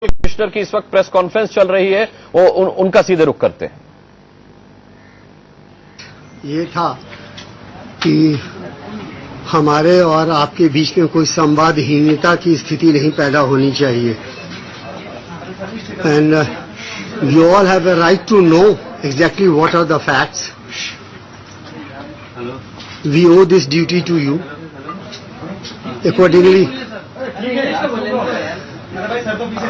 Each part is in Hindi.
कमिश्नर की इस वक्त प्रेस कॉन्फ्रेंस चल रही है, वो उनका सीधे रुख करते हैं। ये था कि हमारे और आपके बीच में कोई संवादहीनता की स्थिति नहीं पैदा होनी चाहिए। And you all have a right to know exactly what are the facts. We owe this duty to you accordingly.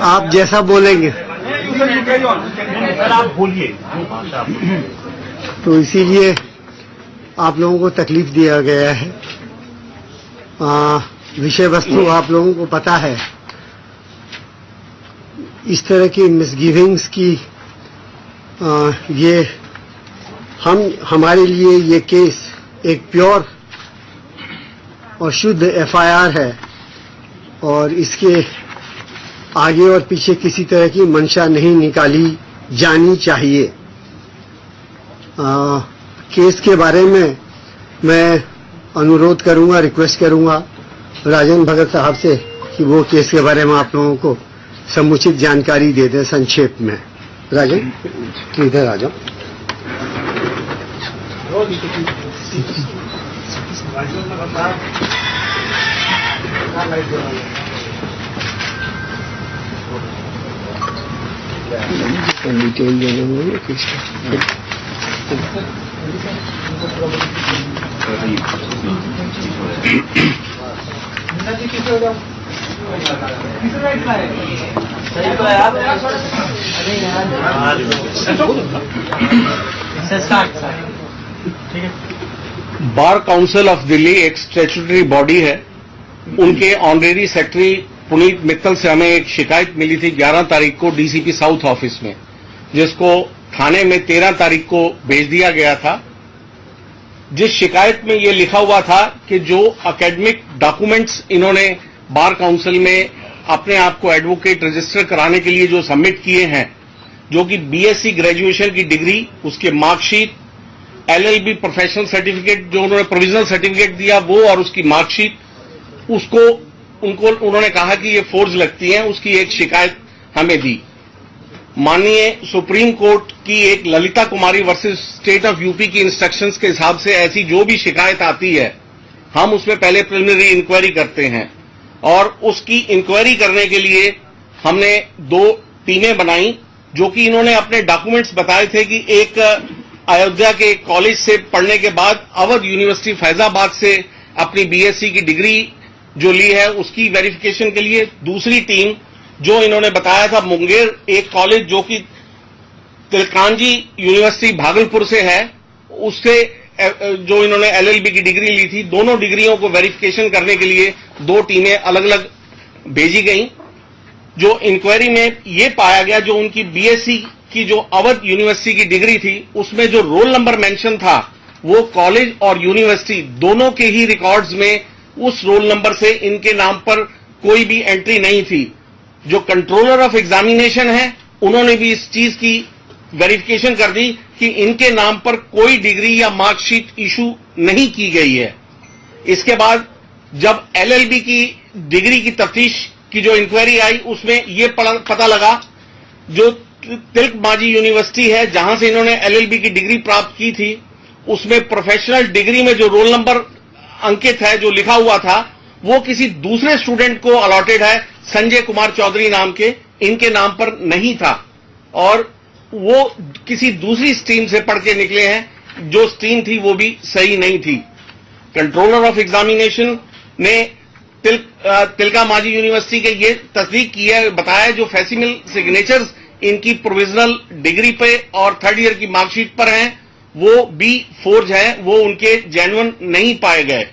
आप जैसा बोलेंगे आप बोलिए। तो इसीलिए आप लोगों को तकलीफ दिया गया है। विषय वस्तु आप लोगों को पता है। इस तरह की मिसगिविंग्स की ये हमारे लिए ये केस एक प्योर और शुद्ध एफआईआर है और इसके आगे और पीछे किसी तरह की मंशा नहीं निकाली जानी चाहिए। केस के बारे में मैं अनुरोध करूंगा, रिक्वेस्ट करूंगा राजन भगत साहब से कि वो केस के बारे में आप लोगों को समुचित जानकारी दे दें संक्षेप में। राजन इधर आ जाओ। डिटेल देने में बार काउंसिल ऑफ दिल्ली एक स्टैट्यूटरी बॉडी है। उनके ऑनरेरी सेक्रेटरी पुनीत मित्तल से हमें एक शिकायत मिली थी 11 तारीख को डीसीपी साउथ ऑफिस में, जिसको थाने में 13 तारीख को भेज दिया गया था। जिस शिकायत में ये लिखा हुआ था कि जो एकेडमिक डॉक्यूमेंट्स इन्होंने बार काउंसिल में अपने आप को एडवोकेट रजिस्टर कराने के लिए जो सबमिट किए हैं, जो कि बीएससी ग्रेजुएशन की डिग्री, उसके मार्कशीट, एलएलबी प्रोफेशनल सर्टिफिकेट जो उन्होंने प्रोविजनल सर्टिफिकेट दिया वो और उसकी मार्कशीट, उसको उन्होंने कहा कि ये फोर्ज लगती हैं, उसकी एक शिकायत हमें दी। माननीय सुप्रीम कोर्ट की एक ललिता कुमारी वर्सेस स्टेट ऑफ यूपी की इंस्ट्रक्शंस के हिसाब से ऐसी जो भी शिकायत आती है हम उसमें पहले प्रिलिमिनरी इंक्वायरी करते हैं और उसकी इंक्वायरी करने के लिए हमने 2 टीमें बनाई, जो कि इन्होंने अपने डॉक्यूमेंट्स बताए थे कि एक अयोध्या के कॉलेज से पढ़ने के बाद अवध यूनिवर्सिटी फैजाबाद से अपनी बीएससी की डिग्री जो ली है उसकी वेरिफिकेशन के लिए। दूसरी टीम जो इन्होंने बताया था मुंगेर एक कॉलेज जो कि तिलकांजी यूनिवर्सिटी भागलपुर से है, उससे जो इन्होंने एलएलबी की डिग्री ली थी, दोनों डिग्रियों को वेरिफिकेशन करने के लिए 2 टीमें अलग अलग भेजी गई। जो इंक्वायरी में ये पाया गया, जो उनकी बीएससी की जो अवध यूनिवर्सिटी की डिग्री थी उसमें जो रोल नंबर मेंशन था वो कॉलेज और यूनिवर्सिटी दोनों के ही रिकॉर्ड्स में उस रोल नंबर से इनके नाम पर कोई भी एंट्री नहीं थी। जो कंट्रोलर ऑफ एग्जामिनेशन है उन्होंने भी इस चीज की वेरिफिकेशन कर दी कि इनके नाम पर कोई डिग्री या मार्कशीट इशू नहीं की गई है। इसके बाद जब एलएलबी की डिग्री की तफ्तीश की जो इंक्वायरी आई उसमें यह पता लगा जो तिलक मांझी यूनिवर्सिटी है जहां से इन्होंने एलएलबी की डिग्री प्राप्त की थी, उसमें प्रोफेशनल डिग्री में जो रोल नंबर अंकित है जो लिखा हुआ था वो किसी दूसरे स्टूडेंट को अलॉटेड है, संजय कुमार चौधरी नाम के, इनके नाम पर नहीं था और वो किसी दूसरी स्ट्रीम से पढ़ के निकले हैं। जो स्ट्रीम थी वो भी सही नहीं थी। कंट्रोलर ऑफ एग्जामिनेशन ने तिलका मांझी यूनिवर्सिटी के ये तस्दीक की है, बताया जो फैसिमिल सिग्नेचर्स इनकी प्रोविजनल डिग्री पे और 3rd ईयर की मार्कशीट पर हैं वो भी फोर्ज है, वो उनके जेन्युइन नहीं पाए गए।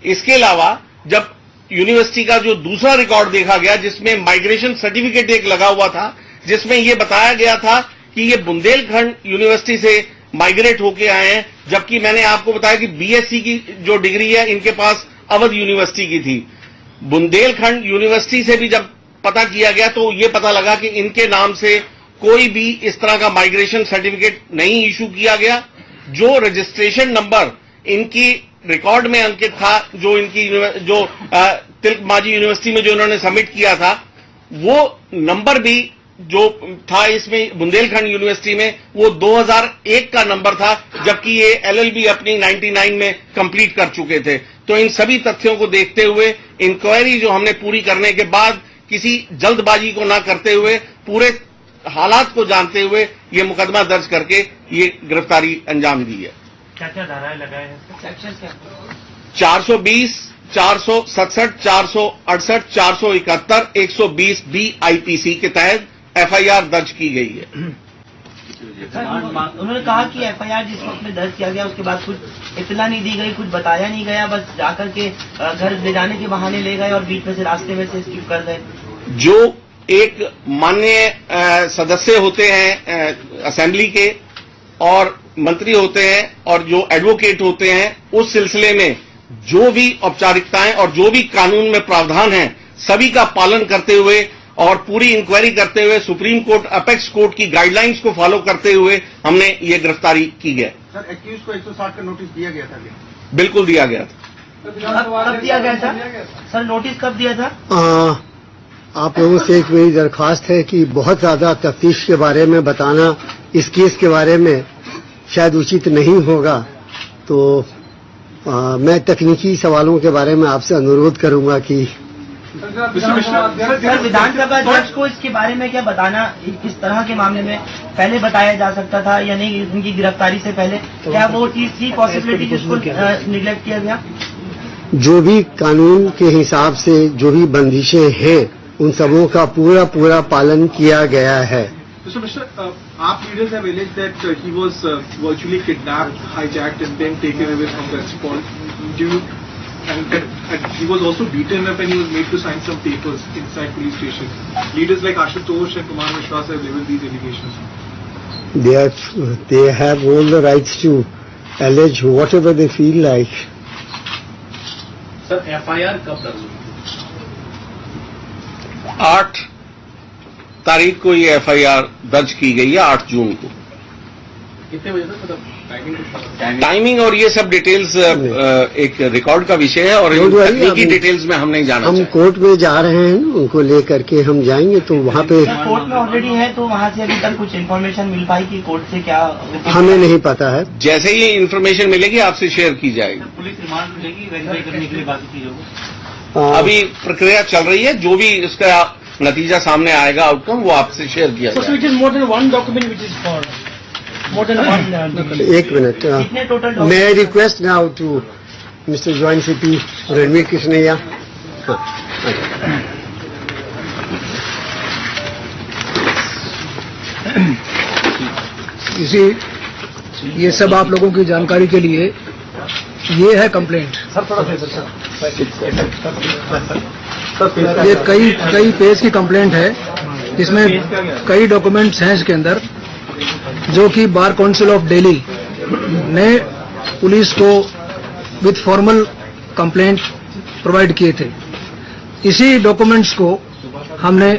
इसके अलावा जब यूनिवर्सिटी का जो दूसरा रिकॉर्ड देखा गया जिसमें माइग्रेशन सर्टिफिकेट एक लगा हुआ था, जिसमें यह बताया गया था कि ये बुंदेलखंड यूनिवर्सिटी से माइग्रेट होके आए हैं, जबकि मैंने आपको बताया कि बीएससी की जो डिग्री है इनके पास अवध यूनिवर्सिटी की थी। बुंदेलखंड यूनिवर्सिटी से भी जब पता किया गया तो ये पता लगा कि इनके नाम से कोई भी इस तरह का माइग्रेशन सर्टिफिकेट नहीं इशू किया गया। जो रजिस्ट्रेशन नंबर इनकी रिकॉर्ड में अंकित था, जो इनकी जो तिलक मांझी यूनिवर्सिटी में जो इन्होंने सबमिट किया था, वो नंबर भी जो था इसमें बुंदेलखंड यूनिवर्सिटी में वो 2001 का नंबर था, जबकि ये एलएलबी अपनी 99 में कंप्लीट कर चुके थे। तो इन सभी तथ्यों को देखते हुए इंक्वायरी जो हमने पूरी करने के बाद किसी जल्दबाजी को ना करते हुए पूरे हालात को जानते हुए ये मुकदमा दर्ज करके ये गिरफ्तारी अंजाम दी है। क्या क्या धाराएं लगाए हैं? सेक्शन क्या? 420, 467, 468, 471, 120 बी आईपीसी के तहत एफआईआर दर्ज की गई है। उन्होंने कहा कि एफआईआर जिस वक्त में दर्ज किया गया उसके बाद कुछ इत्तला नहीं दी गई, कुछ बताया नहीं गया, बस जाकर के घर ले जाने के बहाने ले गए और बीच में से रास्ते में से स्किप कर गए। जो एक माननीय सदस्य होते हैं असेंबली के और मंत्री होते हैं और जो एडवोकेट होते हैं, उस सिलसिले में जो भी औपचारिकताएं और जो भी कानून में प्रावधान है सभी का पालन करते हुए और पूरी इंक्वायरी करते हुए सुप्रीम कोर्ट, अपेक्स कोर्ट की गाइडलाइंस को फॉलो करते हुए हमने ये गिरफ्तारी की है। सर, एक्यूज को 160 का नोटिस दिया गया था क्या? बिल्कुल दिया गया था। कब दिया गया था सर? नोटिस कब दिया था? आप लोगों से एक मेरी दरख्वास्त है कि बहुत ज्यादा तफ्तीश के बारे में बताना इस केस के बारे में शायद उचित नहीं होगा, तो मैं तकनीकी सवालों के बारे में आपसे अनुरोध करूंगा कि सर विधानसभा अध्यक्ष को इसके बारे में क्या बताना, इस तरह के मामले में पहले बताया जा सकता था या नहीं? उनकी गिरफ्तारी से पहले क्या वो चीज थी, पॉसिबिलिटी जिसको निगलेक्ट किया गया? जो भी कानून के हिसाब से जो भी बंदिशें हैं उन सबों का पूरा पूरा पालन किया गया है। So, Mr. AAP leaders have alleged that he was virtually kidnapped, hijacked, and then taken away from that spot. And he was also beaten up and he was made to sign some papers inside police station. Leaders like Ashutosh and Kumar Vishwas have leveled these allegations. They have all the rights to allege whatever they feel like. Sir FIR कब दर्ज हुई? 8 तारीख को ये एफआईआर दर्ज की गई है, 8 जून को। कितने बजे तक? मतलब टाइमिंग और ये सब डिटेल्स एक रिकॉर्ड का विषय है और तकनीकी डिटेल्स में हम नहीं जाना हम कोर्ट में जा रहे हैं, उनको लेकर के हम जाएंगे तो वहाँ पे कोर्ट में ऑलरेडी है, तो वहाँ से अभी तक कुछ इन्फॉर्मेशन मिल पाई कि कोर्ट से क्या? हमें नहीं पता है। जैसे ही इन्फॉर्मेशन मिलेगी आपसे शेयर की जाएगी। पुलिस रिमांड मिलेगी वेरीफाई करने के लिए बाकी चीजों को? अभी प्रक्रिया चल रही है, जो भी इसका नतीजा सामने आएगा आउटकम वो आपसे शेयर किया जाएगा। एक मिनट, मैं request now to mister joint CP Ranveer Krishnaiah. ये सब आप लोगों की जानकारी के लिए, ये है कंप्लेंट। ये कई पेज की कंप्लेंट है, इसमें कई डॉक्यूमेंट्स हैं इसके अंदर, जो कि बार काउंसिल ऑफ दिल्ली ने पुलिस को विथ फॉर्मल कंप्लेंट प्रोवाइड किए थे। इसी डॉक्यूमेंट्स को हमने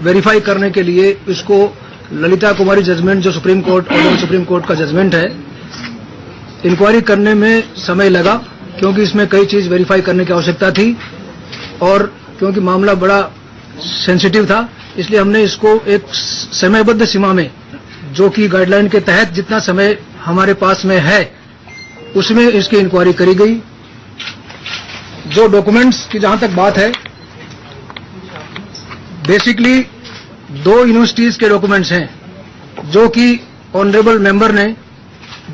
वेरीफाई करने के लिए इसको ललिता कुमारी जजमेंट, जो सुप्रीम कोर्ट का जजमेंट है, इंक्वायरी करने में समय लगा क्योंकि इसमें कई चीज वेरीफाई करने की आवश्यकता थी और क्योंकि मामला बड़ा सेंसिटिव था, इसलिए हमने इसको एक समयबद्ध सीमा में, जो कि गाइडलाइन के तहत जितना समय हमारे पास में है उसमें इसकी इंक्वायरी करी गई। जो डॉक्यूमेंट्स की जहां तक बात है, बेसिकली 2 यूनिवर्सिटीज के डॉक्यूमेंट्स हैं जो कि ऑनरेबल मेंबर ने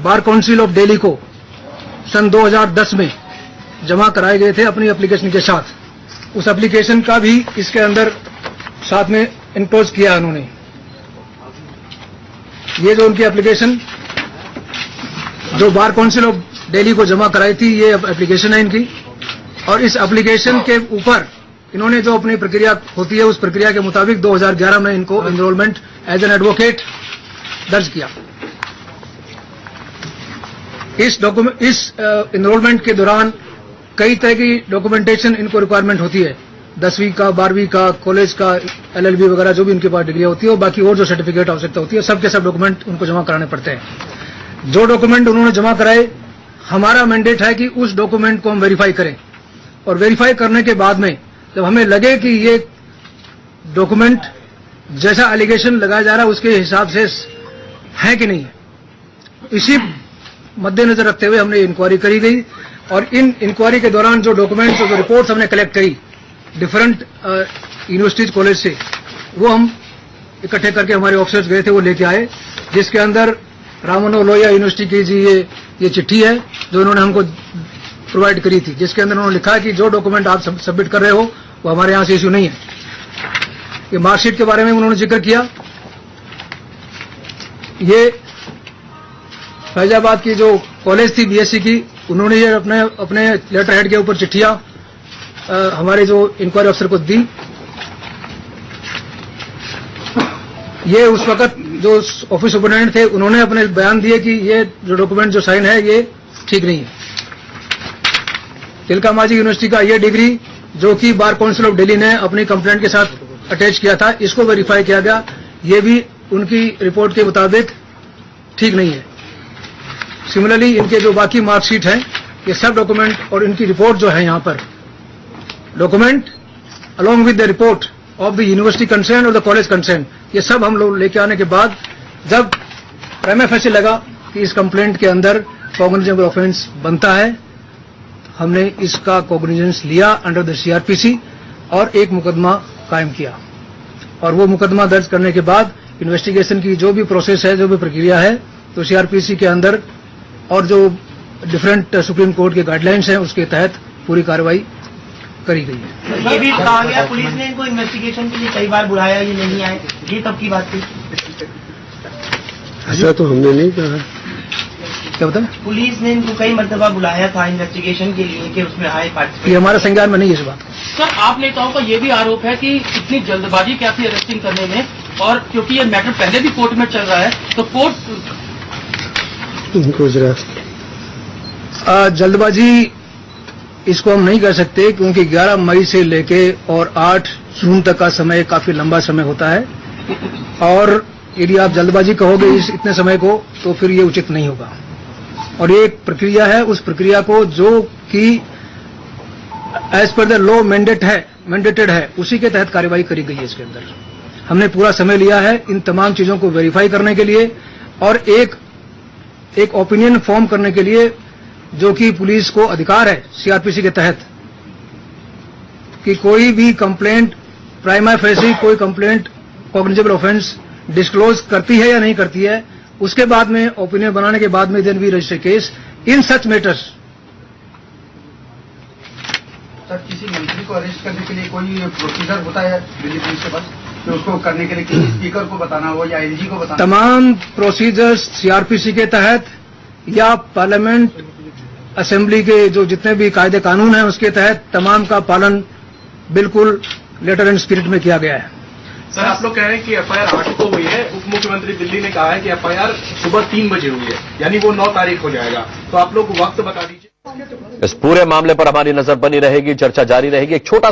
बार काउंसिल ऑफ दिल्ली को सन 2010 में जमा कराए गए थे अपनी एप्लीकेशन के साथ। उस एप्लीकेशन का भी इसके अंदर साथ में इनक्लोज किया उन्होंने। ये जो उनकी एप्लीकेशन जो बार काउंसिल ऑफ दिल्ली को जमा कराई थी, ये एप्लीकेशन है इनकी, और इस एप्लीकेशन के ऊपर इन्होंने जो अपनी प्रक्रिया होती है उस प्रक्रिया के मुताबिक 2011 में इनको एनरोलमेंट एज एन एडवोकेट दर्ज किया। इस एनरोलमेंट के दौरान कई तरह की डॉक्यूमेंटेशन इनको रिक्वायरमेंट होती है, 10वीं का, 12वीं का, कॉलेज का, LLB वगैरह जो भी उनके पास डिग्री होती है और बाकी और जो सर्टिफिकेट आवश्यकता होती है, सबके सब डॉक्यूमेंट उनको जमा कराने पड़ते हैं। जो डॉक्यूमेंट उन्होंने जमा कराए, हमारा मैंडेट है कि उस डॉक्यूमेंट को हम वेरीफाई करें और वेरीफाई करने के बाद में जब हमें लगे कि ये डॉक्यूमेंट जैसा एलिगेशन लगाया जा रहा है उसके हिसाब से है कि नहीं है, इसी मद्देनजर रखते हुए हमने इंक्वायरी करी गई। और इन इंक्वायरी के दौरान जो डॉक्यूमेंट्स और जो रिपोर्ट्स हमने कलेक्ट करी डिफरेंट यूनिवर्सिटीज कॉलेज से, वो हम इकट्ठे करके हमारे ऑफिसर्स गए थे, वो लेके आए, जिसके अंदर राममनोहर लोहिया यूनिवर्सिटी की जी ये चिट्ठी है जो उन्होंने हमको प्रोवाइड करी थी, जिसके अंदर उन्होंने लिखा है कि जो डॉक्यूमेंट आप सबमिट कर रहे हो वो हमारे यहां से इश्यू नहीं है। ये मार्कशीट के बारे में उन्होंने जिक्र किया। ये फैजाबाद की जो कॉलेज थी बीएससी की, उन्होंने ये अपने लेटर हेड के ऊपर चिट्ठियां हमारे जो इंक्वायरी अफसर को दी। ये उस वक्त जो ऑफिस सुपरिटेंडेंट थे उन्होंने अपने बयान दिए कि ये जो डॉक्यूमेंट जो साइन है ये ठीक नहीं है। तिलका मांझी यूनिवर्सिटी का ये डिग्री जो कि बार काउंसिल ऑफ दिल्ली ने अपनी कंप्लेंट के साथ अटैच किया था, इसको वेरीफाई किया गया, ये भी उनकी रिपोर्ट के मुताबिक ठीक नहीं है। सिमिलरली इनके जो बाकी मार्कशीट हैं, ये सब डॉक्यूमेंट और इनकी रिपोर्ट जो है यहाँ पर document along with the report of the university concern और द कॉलेज कंसर्न, ये सब हम लोग लेके आने के बाद जब प्राइमा फेसी लगा कि इस कंप्लेंट के अंदर कॉग्निजेबल ऑफेंस बनता है, हमने इसका कॉग्निजेंस लिया अंडर द सीआरपीसी और एक मुकदमा कायम किया। और वो मुकदमा दर्ज करने के बाद इन्वेस्टिगेशन की जो भी प्रोसेस है, जो भी प्रक्रिया है, तो सीआरपीसी के अंदर और जो डिफरेंट सुप्रीम कोर्ट के गाइडलाइंस हैं उसके तहत पूरी कार्रवाई करी गई है। ये भी कहा गया पुलिस ने इनको इन्वेस्टिगेशन के लिए कई बार बुलाया, ये नहीं आए, ये तब की बात थी। ऐसा तो हमने नहीं कहा। क्या बताएं? पुलिस ने इनको कई मर्तबा बुलाया था इन्वेस्टिगेशन के लिए कि उसमें आए पार्टिसिपेट। ये हमारे संज्ञान में नहीं है इस बात। सर, आप नेताओं का ये भी आरोप है कि इतनी जल्दबाजी क्या थी अरेस्टिंग करने में, और क्योंकि ये मैटर पहले भी कोर्ट में चल रहा है तो कोर्ट जल्दबाजी इसको हम नहीं कह सकते, क्योंकि 11 मई से लेके और 8 जून तक का समय काफी लंबा समय होता है, और यदि आप जल्दबाजी कहोगे इस इतने समय को तो फिर ये उचित नहीं होगा। और ये एक प्रक्रिया है, उस प्रक्रिया को जो कि as per the law mandated है उसी के तहत कार्रवाई करी गई है। इसके अंदर हमने पूरा समय लिया है इन तमाम चीजों को वेरीफाई करने के लिए और एक ओपिनियन फॉर्म करने के लिए, जो कि पुलिस को अधिकार है सीआरपीसी के तहत कि कोई भी कंप्लेंट प्राइमा फेसी कोई कंप्लेंट कॉग्निजेबल ऑफेंस डिस्क्लोज करती है या नहीं करती है, उसके बाद में ओपिनियन बनाने के बाद में then we register case in such matters. Sir, किसी मंत्री को अरेस्ट करने के लिए कोई प्रोसीजर होता है दिल्ली पुलिस के पास, तो उसको करने के लिए किसी स्पीकर को बताना हो या आईजी को बताना? तमाम प्रोसीजर्स सीआरपीसी के तहत या पार्लियामेंट असेंबली के जो जितने भी कायदे कानून हैं उसके तहत तमाम का पालन बिल्कुल लेटर एंड स्पिरिट में किया गया है। सर, आप लोग कह रहे हैं कि एफआईआर 8 को हुई है, उप मुख्यमंत्री दिल्ली ने कहा है कि एफआईआर सुबह 3 बजे हुई है, यानी वो 9 तारीख हो जाएगा, तो आप लोग वक्त बता दीजिए। इस पूरे मामले पर हमारी नजर बनी रहेगी, चर्चा जारी रहेगी। एक छोटा